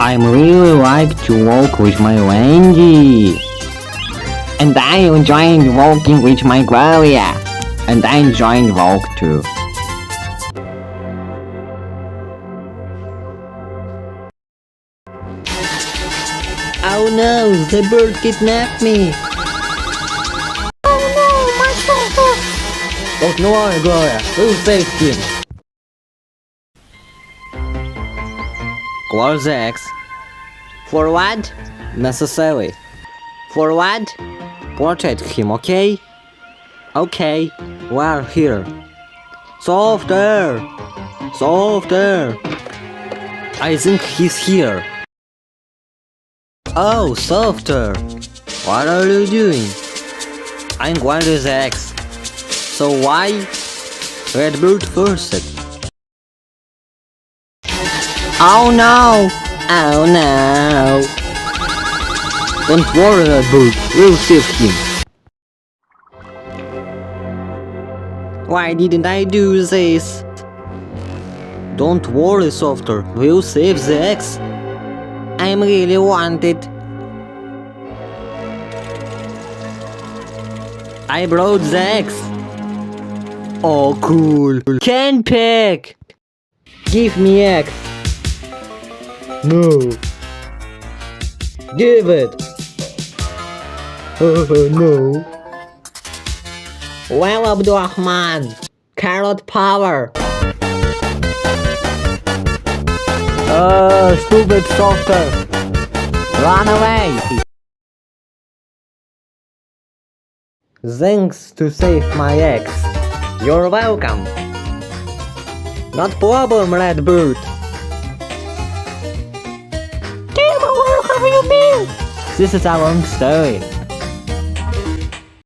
I'm really like to walk with my Wendy. And I enjoyed walking with my Gloria. And I enjoyed walk too. Oh no, the bird kidnapped me. Oh no, my soldier! Don't worry, Gloria, we'll save him. Close the X. For what? Necessary. For what? Protect him, okay? Okay, we're here. Softer! Softer! I think he's here. Oh, Softer! What are you doing? I'm going to the X. So why? Redbird first. Oh no! Oh no! Don't worry, Redbird. We'll save him. Why didn't I do this? Don't worry, Softer. We'll save the X. I really want it. I brought the X. Oh, cool. Can pick. Give me X. No. Give it. No. Well, Abdurrahman. Carrot power. Stupid Softer. Run away. Thanks to save my ex. You're welcome. Not problem, Redbird. Dima, where have you been? This is our own story.